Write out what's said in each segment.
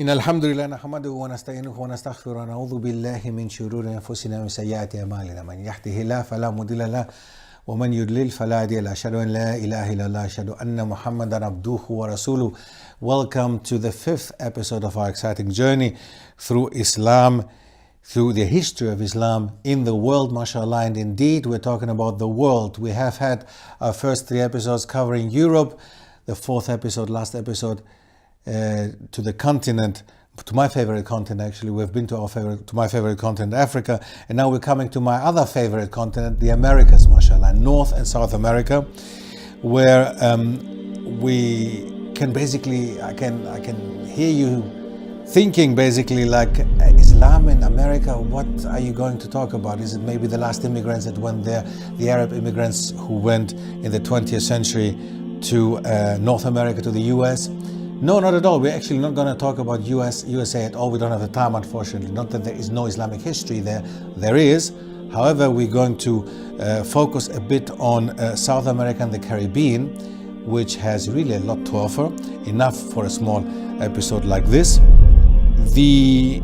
إن الحمد لله نحمده ونستعينه ونستغفره ونعوذ بالله من شرور أنفسنا ومن سيئات أعمالنا من يهده الله فلا مضل له ومن يضلل فلا هادي له أشهد أن لا إله إلا الله أشهد أن محمدا عبده ورسوله. Welcome to the fifth episode of our exciting journey through Islam, through the history of Islam in the world, mashallah. And indeed we're talking about the world. We have had our first three episodes covering Europe, the fourth episode, last episode, to the continent, to my favorite continent actually. We've been to my favorite continent, Africa, and now we're coming to my other favorite continent, the Americas, mashallah, North and South America, where we can basically, I can hear you thinking basically like, Islam in America, what are you going to talk about? Is it maybe the last immigrants that went there, the Arab immigrants who went in the 20th century to North America, to the US? No, not at all. We're actually not going to talk about USA at all. We don't have the time, unfortunately. Not that there is no Islamic history there. There is. However, we're going to focus a bit on South America and the Caribbean, which has really a lot to offer. Enough for a small episode like this. The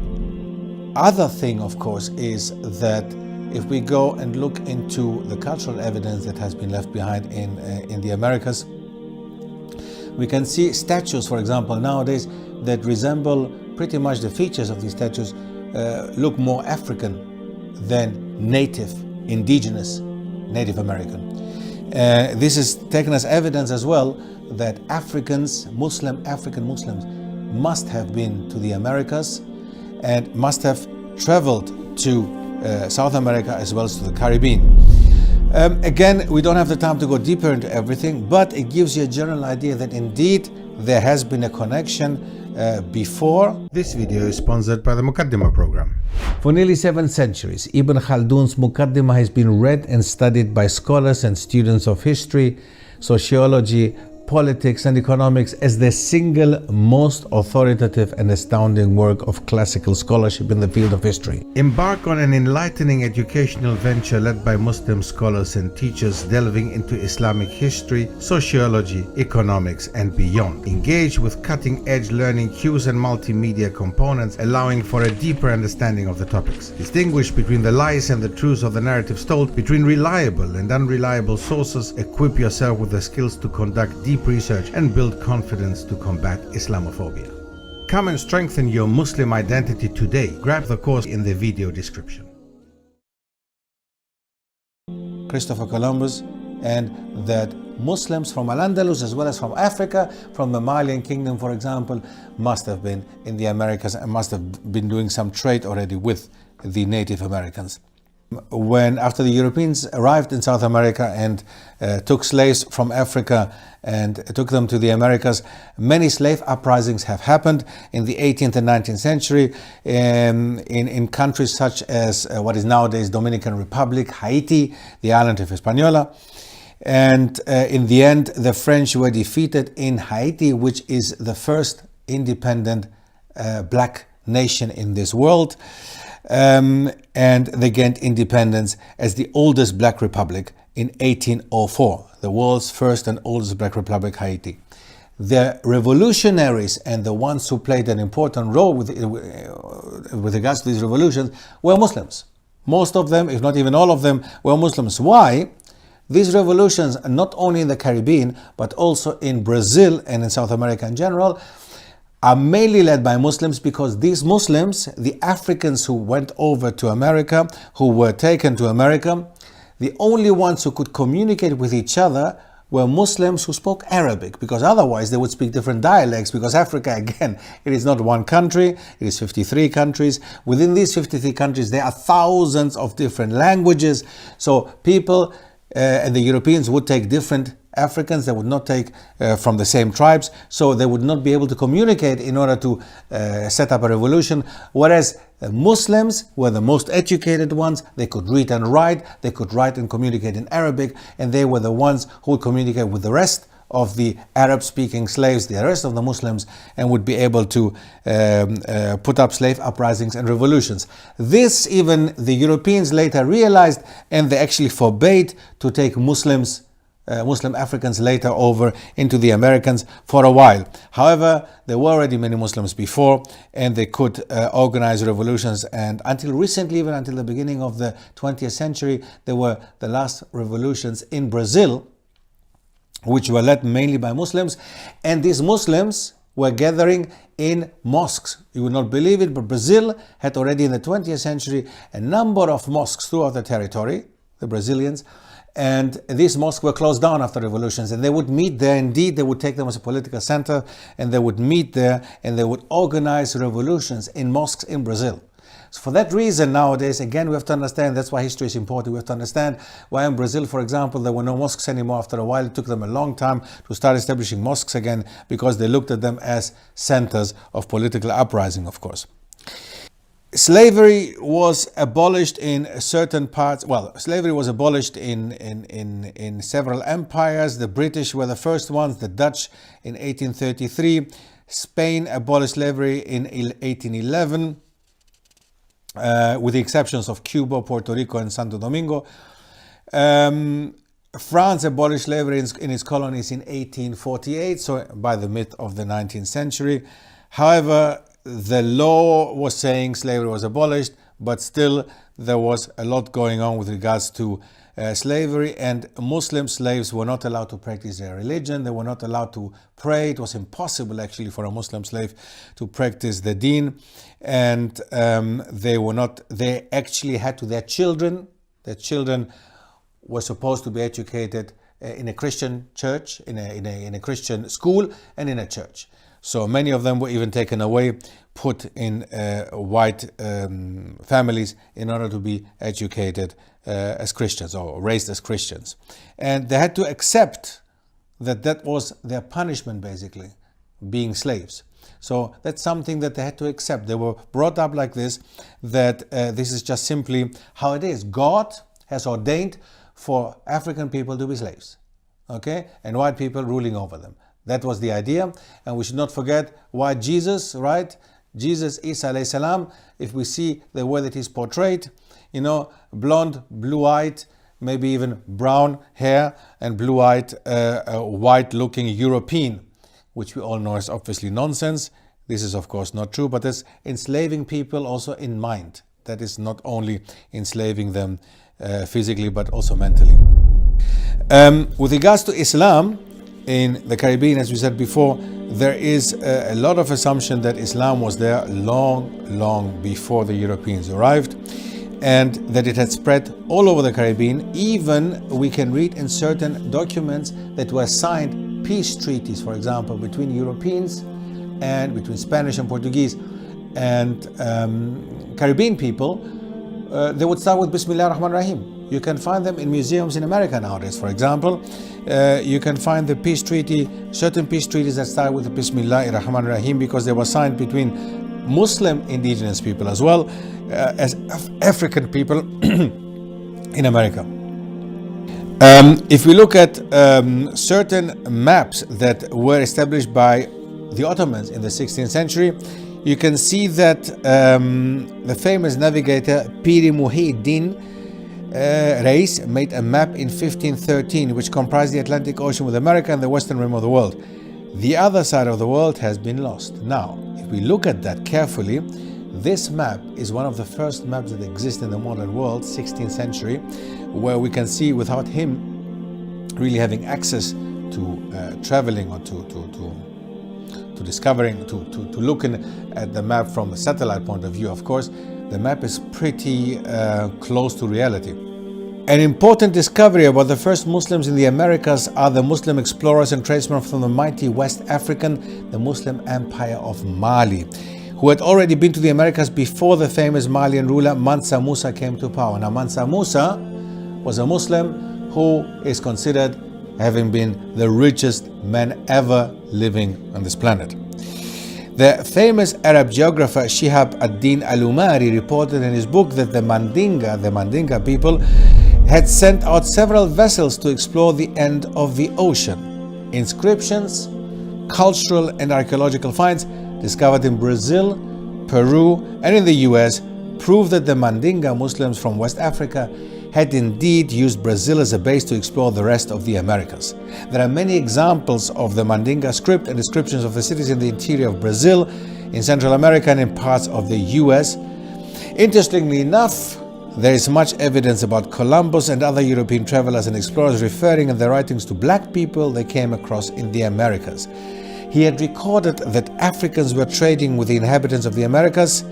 other thing, of course, is that if we go and look into the cultural evidence that has been left behind in the Americas, we can see statues, for example, nowadays that resemble pretty much the features of these statues look more African than indigenous Native American. This is taken as evidence as well that African Muslims must have been to the Americas and must have traveled to South America as well as to the Caribbean. Again, we don't have the time to go deeper into everything, but it gives you a general idea that indeed there has been a connection before. This video is sponsored by the Muqaddimah program. For nearly 7 centuries, Ibn Khaldun's Muqaddimah has been read and studied by scholars and students of history, sociology, politics and economics as the single most authoritative and astounding work of classical scholarship in the field of history. Embark on an enlightening educational venture led by Muslim scholars and teachers delving into Islamic history, sociology, economics and beyond. Engage with cutting-edge learning cues and multimedia components, allowing for a deeper understanding of the topics. Distinguish between the lies and the truths of the narratives told, between reliable and unreliable sources. Equip yourself with the skills to conduct deep research and build confidence to combat Islamophobia. Come and strengthen your Muslim identity today. Grab the course in the video description. Christopher Columbus, and that Muslims from Al-Andalus as well as from Africa, from the Malian kingdom for example, must have been in the Americas and must have been doing some trade already with the Native Americans. When after the Europeans arrived in South America and took slaves from Africa and took them to the Americas, many slave uprisings have happened in the 18th and 19th century in countries such as what is nowadays Dominican Republic, Haiti, the island of Hispaniola. And in the end, the French were defeated in Haiti, which is the first independent black nation in this world. And they gained independence as the oldest black republic in 1804, the world's first and oldest black republic, Haiti. The revolutionaries and the ones who played an important role with regards to these revolutions were Muslims. Most of them, if not even all of them, were Muslims. Why? These revolutions, not only in the Caribbean, but also in Brazil and in South America in general, are mainly led by Muslims, because these Muslims, the Africans who went over to America, who were taken to America, the only ones who could communicate with each other were Muslims who spoke Arabic, because otherwise they would speak different dialects, because Africa, again, it is not one country, it is 53 countries. Within these 53 countries, there are thousands of different languages. So people and the Europeans would take different Africans, they would not take from the same tribes, so they would not be able to communicate in order to set up a revolution, whereas Muslims were the most educated ones. They could read and write, they could write and communicate in Arabic, and they were the ones who would communicate with the rest of the Arab-speaking slaves, the rest of the Muslims, and would be able to put up slave uprisings and revolutions. This even the Europeans later realized, and they actually forbade to take Muslims Muslim Africans later over into the Americans for a while. However, there were already many Muslims before, and they could organize revolutions. And until recently, even until the beginning of the 20th century, there were the last revolutions in Brazil, which were led mainly by Muslims. And these Muslims were gathering in mosques. You would not believe it, but Brazil had already in the 20th century a number of mosques throughout the territory, the Brazilians. And these mosques were closed down after revolutions, and they would meet there. Indeed, they would take them as a political center, and they would meet there, and they would organize revolutions in mosques in Brazil. So for that reason, nowadays, again, we have to understand, that's why history is important. We have to understand why in Brazil, for example, there were no mosques anymore. After a while, it took them a long time to start establishing mosques again, because they looked at them as centers of political uprising, of course. Slavery was abolished in certain parts. Well, slavery was abolished in several empires. The British were the first ones, the Dutch in 1833. Spain abolished slavery in 1811, with the exceptions of Cuba, Puerto Rico, and Santo Domingo. France abolished slavery in its colonies in 1848, so by the mid of the 19th century. However, the law was saying slavery was abolished, but still there was a lot going on with regards to slavery, and Muslim slaves were not allowed to practice their religion. They were not allowed to pray. It was impossible actually for a Muslim slave to practice the deen, and they actually had to, their children were supposed to be educated in a Christian church, in a Christian school, and in a church. So many of them were even taken away, put in white families in order to be educated as Christians, or raised as Christians. And they had to accept that that was their punishment, basically, being slaves. So that's something that they had to accept. They were brought up like this, that this is just simply how it is. God has ordained for African people to be slaves, okay, and white people ruling over them. That was the idea, and we should not forget why Jesus, right? Jesus, Isa alayhi salam, if we see the way that he's portrayed, you know, blonde, blue-eyed, maybe even brown hair, and blue-eyed, white-looking European, which we all know is obviously nonsense. This is of course not true, but it's enslaving people also in mind. That is not only enslaving them physically, but also mentally. With regards to Islam, in the Caribbean, as we said before, there is a lot of assumption that Islam was there long before the Europeans arrived, and that it had spread all over the Caribbean. Even we can read in certain documents that were signed peace treaties, for example, between Europeans and between Spanish and Portuguese and Caribbean people. They would start with Bismillah ar-Rahman ar-Rahim. You can find them in museums in America nowadays, for example. You can find the peace treaty, certain peace treaties that start with the Bismillah ar-Rahman ar-Rahim, because they were signed between Muslim indigenous people as well as African people in America. If we look at certain maps that were established by the Ottomans in the 16th century, you can see that the famous navigator PIRI MUHIDDIN REIS made a map in 1513 which comprised the Atlantic Ocean with America and the western rim of the world. The other side of the world has been lost. Now, if we look at that carefully, this map is one of the first maps that exist in the modern world, 16th century, where we can see without him really having access to traveling or to discovering, to looking at the map from a satellite point of view, of course, the map is pretty close to reality. An important discovery about the first Muslims in the Americas are the Muslim explorers and tradesmen from the mighty West African, the Muslim Empire of Mali, who had already been to the Americas before the famous Malian ruler Mansa Musa came to power. Now, Mansa Musa was a Muslim who is considered having been the richest man ever living on this planet. The famous Arab geographer Shihab ad-Din al-Umari reported in his book that the Mandinga people had sent out several vessels to explore the end of the ocean. Inscriptions, cultural and archaeological finds discovered in Brazil, Peru, and in the US prove that the Mandinga Muslims from West Africa had indeed used Brazil as a base to explore the rest of the Americas. There are many examples of the Mandinga script and descriptions of the cities in the interior of Brazil, in Central America and in parts of the US. Interestingly enough, there is much evidence about Columbus and other European travelers and explorers referring in their writings to black people they came across in the Americas. He had recorded that Africans were trading with the inhabitants of the Americas.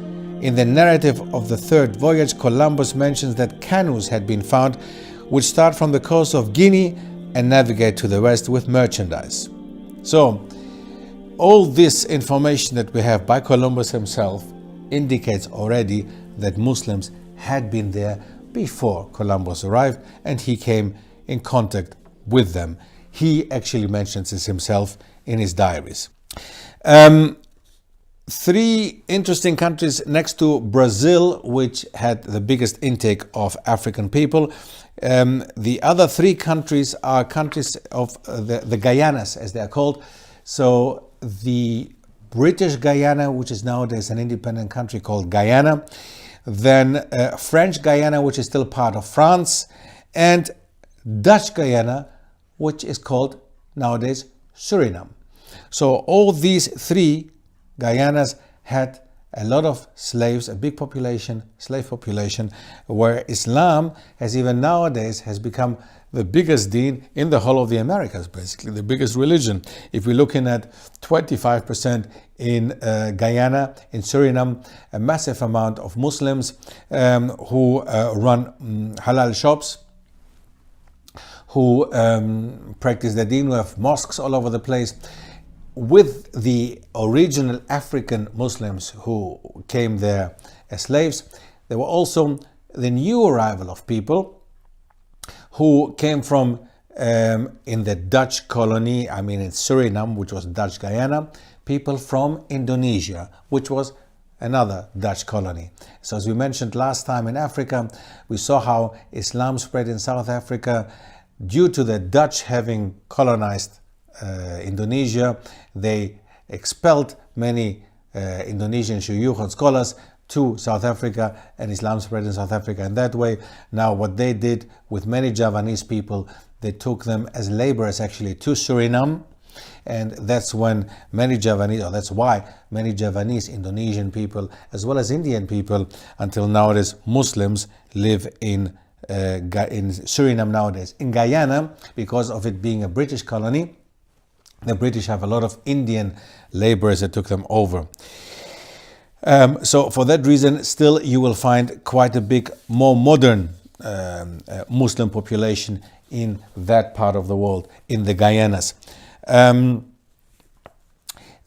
In the narrative of the third voyage, Columbus mentions that canoes had been found which start from the coast of Guinea and navigate to the west with merchandise. So, all this information that we have by Columbus himself indicates already that Muslims had been there before Columbus arrived and he came in contact with them. He actually mentions this himself in his diaries. Three interesting countries next to Brazil, which had the biggest intake of African people. The other three countries are countries of the Guyanas, as they are called. So the British Guyana, which is nowadays an independent country called Guyana, then French Guyana, which is still part of France, and Dutch Guyana, which is called nowadays Suriname. So all these three Guyanas had a lot of slaves, a big population, slave population, where Islam has even nowadays has become the biggest deen in the whole of the Americas, basically the biggest religion. If we're looking at 25% in Guyana, in Suriname, a massive amount of Muslims who run halal shops, who practice the deen, who have mosques all over the place. With the original African Muslims who came there as slaves, there were also the new arrival of people who came from in the Dutch colony, in Suriname, which was Dutch Guyana, people from Indonesia, which was another Dutch colony. So as we mentioned last time in Africa, we saw how Islam spread in South Africa due to the Dutch having colonized Indonesia. They expelled many Indonesian shuyukh and scholars to South Africa, and Islam spread in South Africa in that way. Now what they did with many Javanese people, they took them as laborers actually to Suriname, and that's when many Javanese, or that's why many Javanese, Indonesian people as well as Indian people until nowadays Muslims live in Suriname nowadays. In Guyana, because of it being a British colony, the British have a lot of Indian laborers that took them over. So for that reason, still you will find quite a big, more modern Muslim population in that part of the world, in the Guyanas.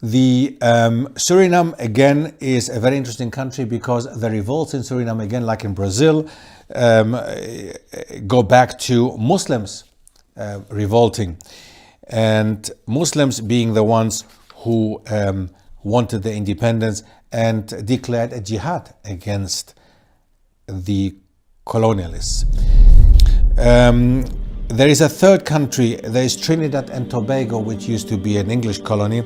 Suriname again is a very interesting country because the revolts in Suriname, again like in Brazil, go back to Muslims revolting, and Muslims being the ones who wanted the independence and declared a jihad against the colonialists. There is a third country, there is Trinidad and Tobago, which used to be an English colony,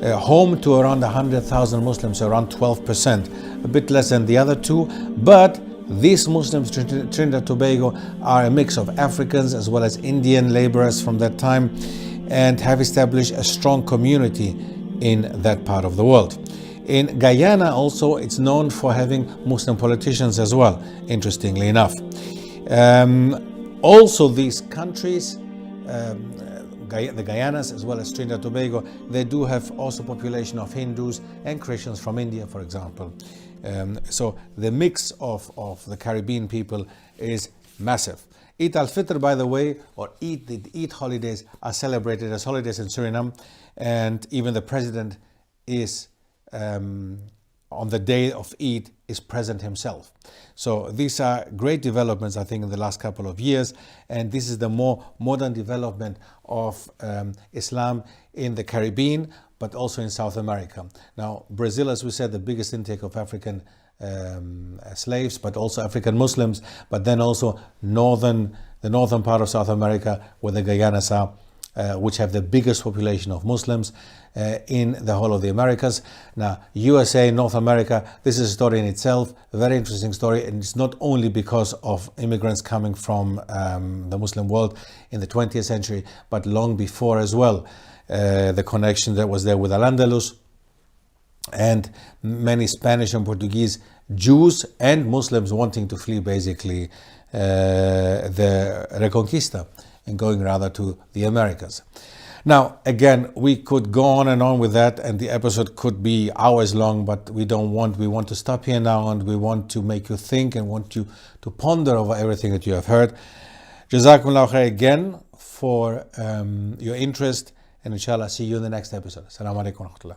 home to around 100,000 Muslims, around 12%, a bit less than the other two, but these Muslims, Trinidad and Tobago, are a mix of Africans as well as Indian laborers from that time, and have established a strong community in that part of the world. In Guyana also, it's known for having Muslim politicians as well, interestingly enough. Also these countries, the Guyanas as well as Trinidad and Tobago, they do have also population of Hindus and Christians from India, for example. So the mix of the Caribbean people is massive. Eid al-Fitr, by the way, or the Eid holidays are celebrated as holidays in Suriname, and even the president is on the day of Eid is present himself. So these are great developments, I think, in the last couple of years, and this is the more modern development of Islam in the Caribbean, but also in South America. Now, Brazil, as we said, the biggest intake of African slaves, but also African Muslims, but then also the northern part of South America, where the Guyanas are, which have the biggest population of Muslims in the whole of the Americas. Now, USA, North America, this is a story in itself, a very interesting story, and it's not only because of immigrants coming from the Muslim world in the 20th century, but long before as well. The connection that was there with Al-Andalus and many Spanish and Portuguese Jews and Muslims wanting to flee basically the Reconquista and going rather to the Americas. Now, again, we could go on and on with that, and the episode could be hours long, but we want to stop here now, and we want to make you think and want you to ponder over everything that you have heard. Jazakumullah khair again for your interest, and inshallah see you in the next episode. Assalamu alaikum wa rahmatullah.